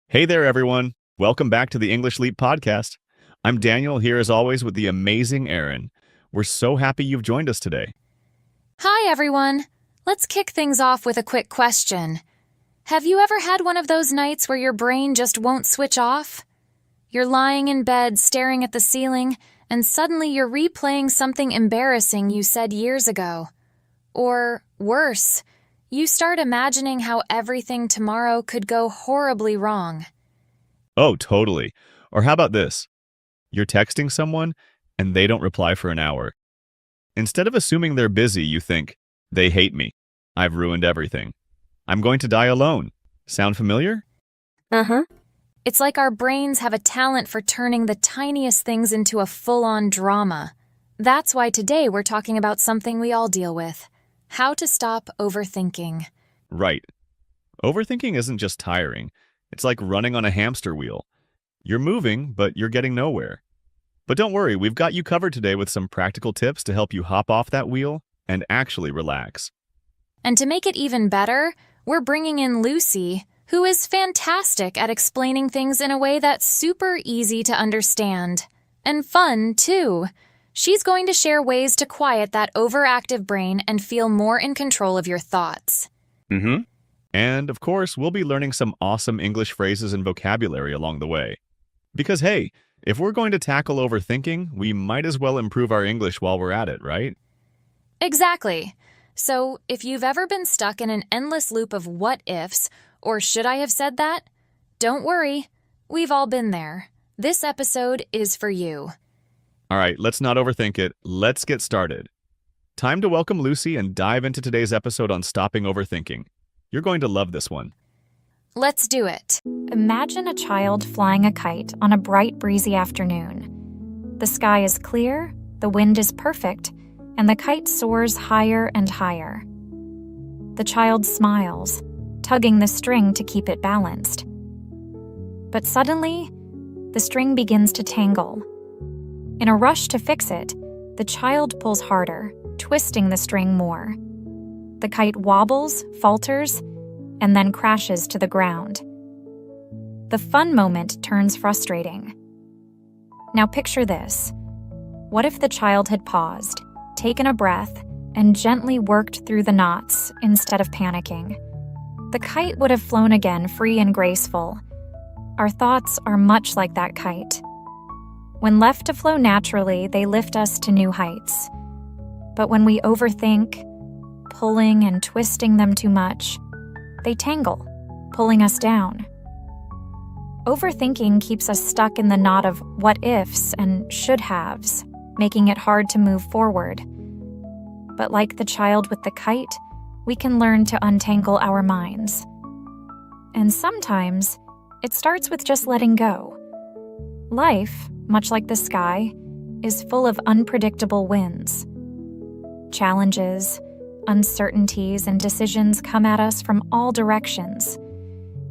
Hey there, everyone. Welcome back to the English Leap podcast. I'm Daniel, here as always with the amazing Erin. We're so happy you've joined us today. Hi, everyone. Let's kick things off with a quick question. Have you ever had one of those nights where your brain just won't switch off? You're lying in bed staring at the ceiling, and suddenly you're replaying something embarrassing you said years ago. Or, worse, you start imagining how everything tomorrow could go horribly wrong. Oh, totally. Or how about this? You're texting someone, and they don't reply for an hour. Instead of assuming they're busy, you think, they hate me. I've ruined everything. I'm going to die alone. Sound familiar? Uh-huh. It's like our brains have a talent for turning the tiniest things into a full-on drama. That's why today we're talking about something we all deal with. How to stop overthinking. Right. Overthinking isn't just tiring. It's like running on a hamster wheel. You're moving, but you're getting nowhere. But don't worry, we've got you covered today with some practical tips to help you hop off that wheel and actually relax. And to make it even better, we're bringing in Lucy, who is fantastic at explaining things in a way that's super easy to understand. And fun, too. She's going to share ways to quiet that overactive brain and feel more in control of your thoughts. Mm-hmm. And, of course, we'll be learning some awesome English phrases and vocabulary along the way. Because, hey, if we're going to tackle overthinking, we might as well improve our English while we're at it, right? Exactly. So, if you've ever been stuck in an endless loop of what-ifs, or should I have said that? Don't worry. We've all been there. This episode is for you. All right, let's not overthink it. Let's get started. Time to welcome Lucy and dive into today's episode on stopping overthinking. You're going to love this one. Let's do it. Imagine a child flying a kite on a bright, breezy afternoon. The sky is clear, the wind is perfect, and the kite soars higher and higher. The child smiles, tugging the string to keep it balanced. But suddenly, the string begins to tangle. In a rush to fix it, the child pulls harder, twisting the string more. The kite wobbles, falters, and then crashes to the ground. The fun moment turns frustrating. Now picture this. What if the child had paused, taken a breath, and gently worked through the knots instead of panicking? The kite would have flown again free and graceful. Our thoughts are much like that kite. When left to flow naturally, they lift us to new heights. But when we overthink, pulling and twisting them too much, they tangle, pulling us down. Overthinking keeps us stuck in the knot of what-ifs and should-haves, making it hard to move forward. But like the child with the kite, we can learn to untangle our minds. And sometimes, it starts with just letting go. Life, much like the sky, is full of unpredictable winds. Challenges, uncertainties, and decisions come at us from all directions.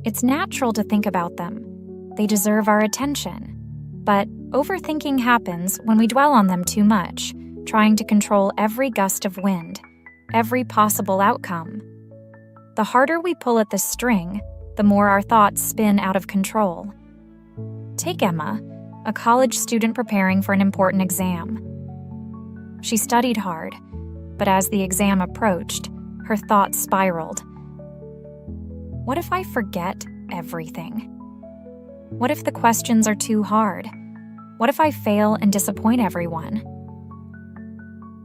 It's natural to think about them. They deserve our attention. But overthinking happens when we dwell on them too much, trying to control every gust of wind, every possible outcome. The harder we pull at the string, the more our thoughts spin out of control. Take Emma, a college student preparing for an important exam. She studied hard, but as the exam approached, her thoughts spiraled. What if I forget everything? What if the questions are too hard? What if I fail and disappoint everyone?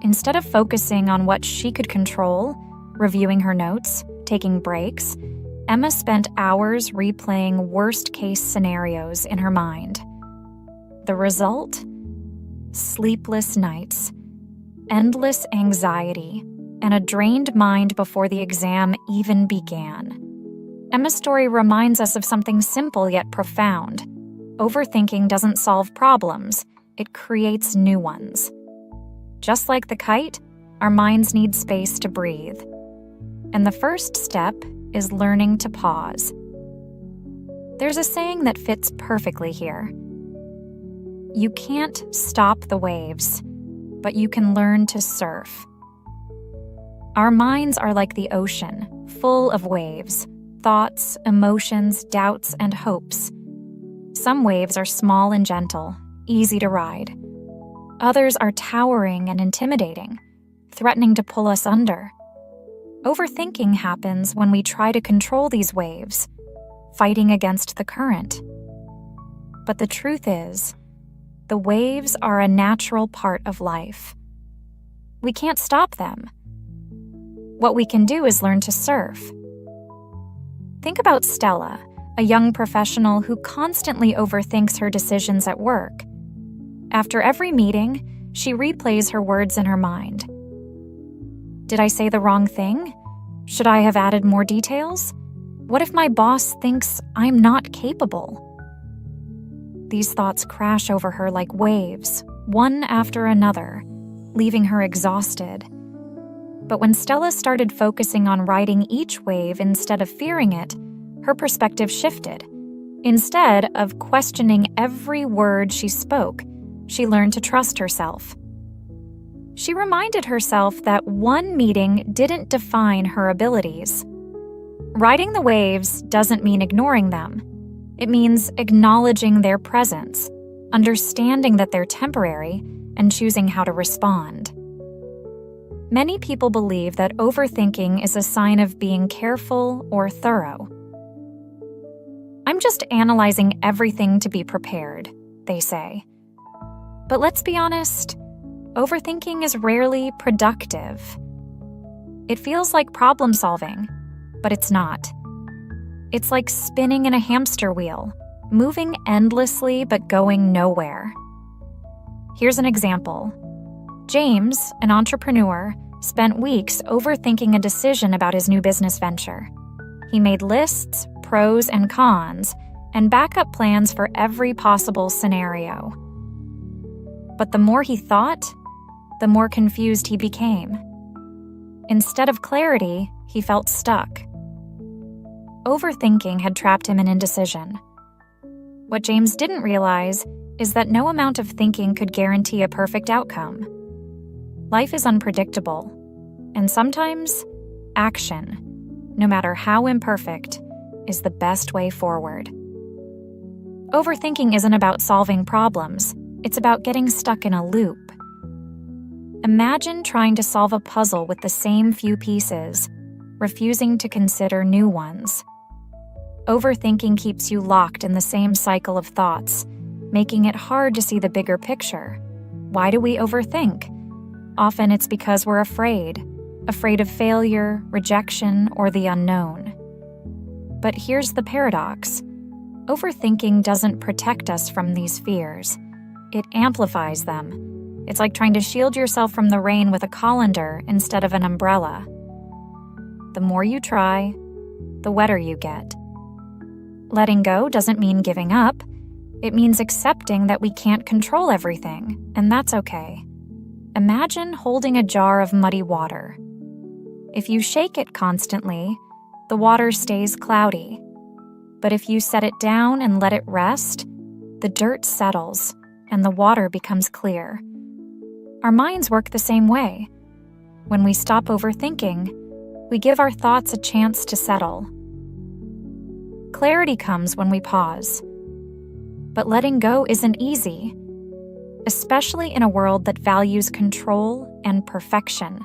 Instead of focusing on what she could control, reviewing her notes, taking breaks, Emma spent hours replaying worst-case scenarios in her mind. The result? Sleepless nights, endless anxiety, and a drained mind before the exam even began. Emma's story reminds us of something simple yet profound. Overthinking doesn't solve problems, it creates new ones. Just like the kite, our minds need space to breathe. And the first step is learning to pause. There's a saying that fits perfectly here. You can't stop the waves, but you can learn to surf. Our minds are like the ocean, full of waves, thoughts, emotions, doubts, and hopes. Some waves are small and gentle, easy to ride. Others are towering and intimidating, threatening to pull us under. Overthinking happens when we try to control these waves, fighting against the current. But the truth is, the waves are a natural part of life. We can't stop them. What we can do is learn to surf. Think about Stella, a young professional who constantly overthinks her decisions at work. After every meeting, she replays her words in her mind. Did I say the wrong thing? Should I have added more details? What if my boss thinks I'm not capable? These thoughts crash over her like waves, one after another, leaving her exhausted. But when Stella started focusing on riding each wave instead of fearing it, her perspective shifted. Instead of questioning every word she spoke, she learned to trust herself. She reminded herself that one meeting didn't define her abilities. Riding the waves doesn't mean ignoring them. It means acknowledging their presence, understanding that they're temporary, and choosing how to respond. Many people believe that overthinking is a sign of being careful or thorough. I'm just analyzing everything to be prepared, they say. But let's be honest, overthinking is rarely productive. It feels like problem solving, but it's not. It's like spinning in a hamster wheel, moving endlessly but going nowhere. Here's an example. James, an entrepreneur, spent weeks overthinking a decision about his new business venture. He made lists, pros and cons, and backup plans for every possible scenario. But the more he thought, the more confused he became. Instead of clarity, he felt stuck. Overthinking had trapped him in indecision. What James didn't realize is that no amount of thinking could guarantee a perfect outcome. Life is unpredictable, and sometimes action, no matter how imperfect, is the best way forward. Overthinking isn't about solving problems, it's about getting stuck in a loop. Imagine trying to solve a puzzle with the same few pieces, refusing to consider new ones. Overthinking keeps you locked in the same cycle of thoughts, making it hard to see the bigger picture. Why do we overthink? Often it's because we're afraid of failure, rejection, or the unknown. But here's the paradox. Overthinking doesn't protect us from these fears. It amplifies them. It's like trying to shield yourself from the rain with a colander instead of an umbrella. The more you try, the wetter you get. Letting go doesn't mean giving up. It means accepting that we can't control everything, and that's okay. Imagine holding a jar of muddy water. If you shake it constantly, the water stays cloudy. But if you set it down and let it rest, the dirt settles and the water becomes clear. Our minds work the same way. When we stop overthinking, we give our thoughts a chance to settle. Clarity comes when we pause. But letting go isn't easy, especially in a world that values control and perfection.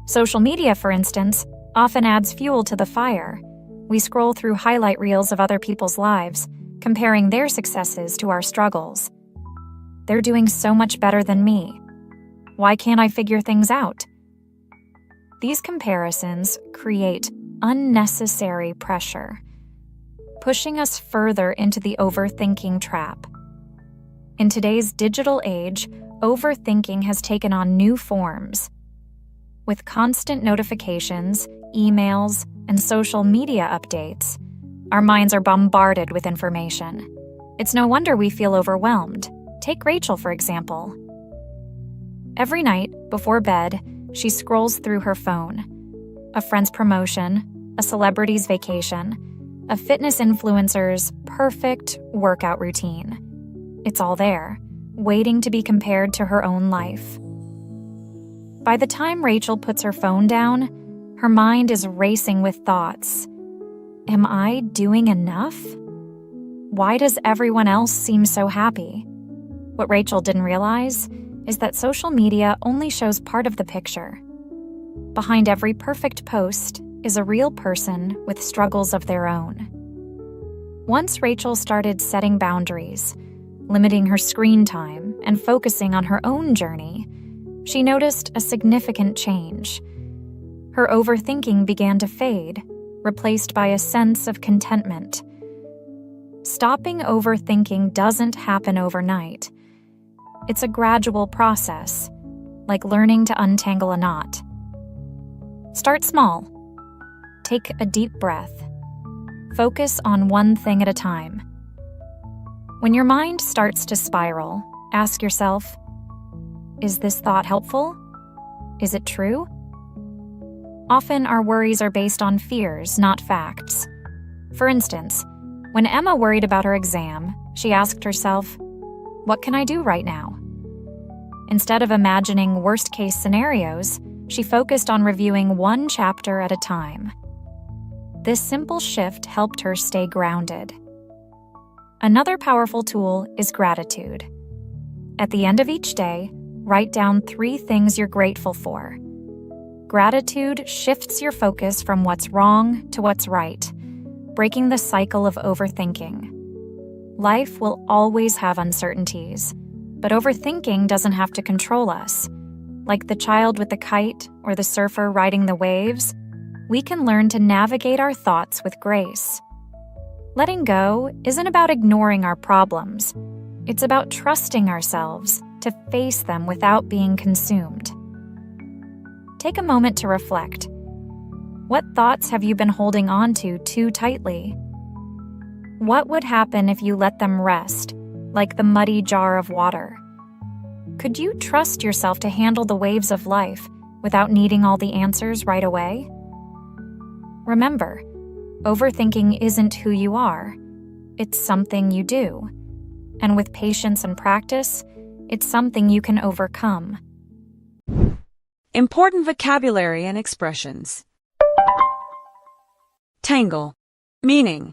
Social media, for instance, often adds fuel to the fire. We scroll through highlight reels of other people's lives, comparing their successes to our struggles. They're doing so much better than me. Why can't I figure things out? These comparisons create unnecessary pressure, pushing us further into the overthinking trap. In today's digital age, overthinking has taken on new forms. With constant notifications, emails, and social media updates, our minds are bombarded with information. It's no wonder we feel overwhelmed. Take Rachel, for example. Every night, before bed, she scrolls through her phone. A friend's promotion, a celebrity's vacation, a fitness influencer's perfect workout routine. It's all there, waiting to be compared to her own life. By the time Rachel puts her phone down, her mind is racing with thoughts. Am I doing enough? Why does everyone else seem so happy? What Rachel didn't realize is that social media only shows part of the picture. Behind every perfect post is a real person with struggles of their own. Once Rachel started setting boundaries, limiting her screen time, and focusing on her own journey, she noticed a significant change. Her overthinking began to fade, replaced by a sense of contentment. Stopping overthinking doesn't happen overnight. It's a gradual process, like learning to untangle a knot. Start small. Take a deep breath. Focus on one thing at a time. When your mind starts to spiral, ask yourself, is this thought helpful? Is it true? Often our worries are based on fears, not facts. For instance, when Emma worried about her exam, she asked herself, what can I do right now? Instead of imagining worst-case scenarios, she focused on reviewing one chapter at a time. This simple shift helped her stay grounded. Another powerful tool is gratitude. At the end of each day, write down 3 things you're grateful for. Gratitude shifts your focus from what's wrong to what's right, breaking the cycle of overthinking. Life will always have uncertainties, but overthinking doesn't have to control us. Like the child with the kite or the surfer riding the waves, we can learn to navigate our thoughts with grace. Letting go isn't about ignoring our problems. It's about trusting ourselves to face them without being consumed. Take a moment to reflect. What thoughts have you been holding on to too tightly? What would happen if you let them rest, like the muddy jar of water? Could you trust yourself to handle the waves of life without needing all the answers right away? Remember, overthinking isn't who you are. It's something you do. And with patience and practice, it's something you can overcome. Important vocabulary and expressions. Tangle. Meaning,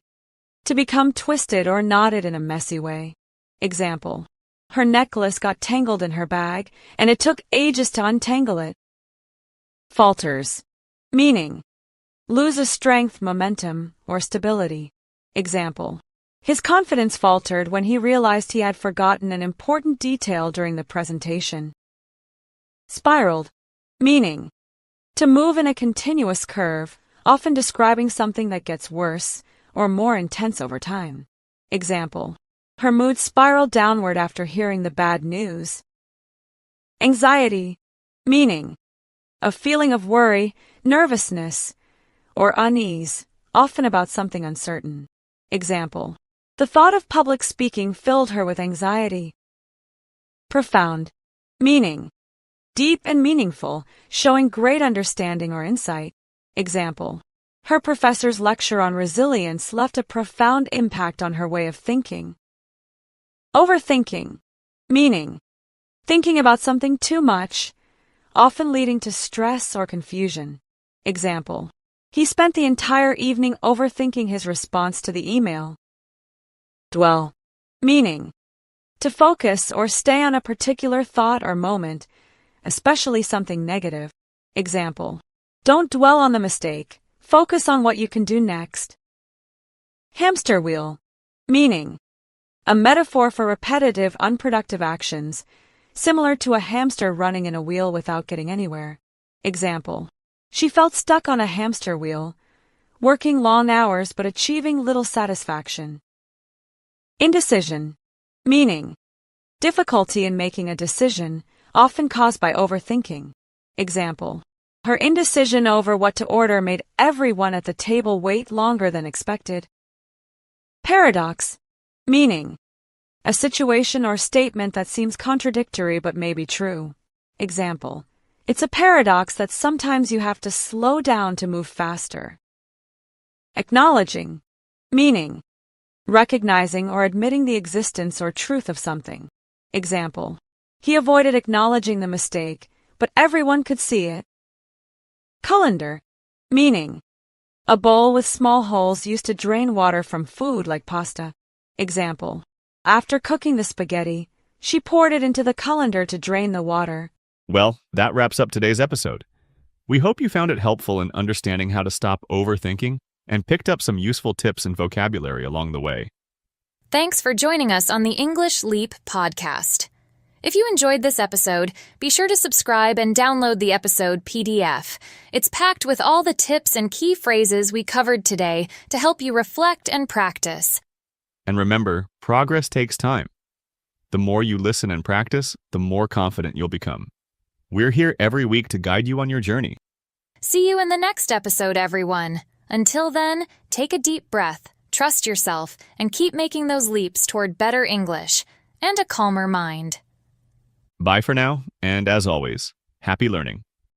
to become twisted or knotted in a messy way. Example, her necklace got tangled in her bag, and it took ages to untangle it. Falters. Meaning, loses strength, momentum, or stability. Example, his confidence faltered when he realized he had forgotten an important detail during the presentation. Spiraled. Meaning, to move in a continuous curve, often describing something that gets worse or more intense over time. Example, her mood spiraled downward after hearing the bad news. Anxiety. Meaning, a feeling of worry, nervousness, or unease, often about something uncertain. Example, the thought of public speaking filled her with anxiety. Profound. Meaning, deep and meaningful, showing great understanding or insight. Example, her professor's lecture on resilience left a profound impact on her way of thinking. Overthinking. Meaning, thinking about something too much, often leading to stress or confusion. Example, he spent the entire evening overthinking his response to the email. Dwell. Meaning, to focus or stay on a particular thought or moment, especially something negative. Example, don't dwell on the mistake, focus on what you can do next. Hamster wheel. Meaning, a metaphor for repetitive, unproductive actions, similar to a hamster running in a wheel without getting anywhere. Example, she felt stuck on a hamster wheel, working long hours but achieving little satisfaction. Indecision. Meaning, difficulty in making a decision, often caused by overthinking. Example, her indecision over what to order made everyone at the table wait longer than expected. Paradox. Meaning, a situation or statement that seems contradictory but may be true. Example, it's a paradox that sometimes you have to slow down to move faster. Acknowledging. Meaning, recognizing or admitting the existence or truth of something. Example, he avoided acknowledging the mistake, but everyone could see it. Colander. Meaning, A bowl with small holes used to drain water from food like pasta. Example. After cooking the spaghetti, she poured it into the colander to drain the water. Well, that wraps up today's episode. We hope you found it helpful in understanding how to stop overthinking and picked up some useful tips and vocabulary along the way. Thanks for joining us on the English Leap podcast. If you enjoyed this episode, be sure to subscribe and download the episode PDF. It's packed with all the tips and key phrases we covered today to help you reflect and practice. And remember, progress takes time. The more you listen and practice, the more confident you'll become. We're here every week to guide you on your journey. See you in the next episode, everyone. Until then, take a deep breath, trust yourself, and keep making those leaps toward better English and a calmer mind. Bye for now, and as always, happy learning.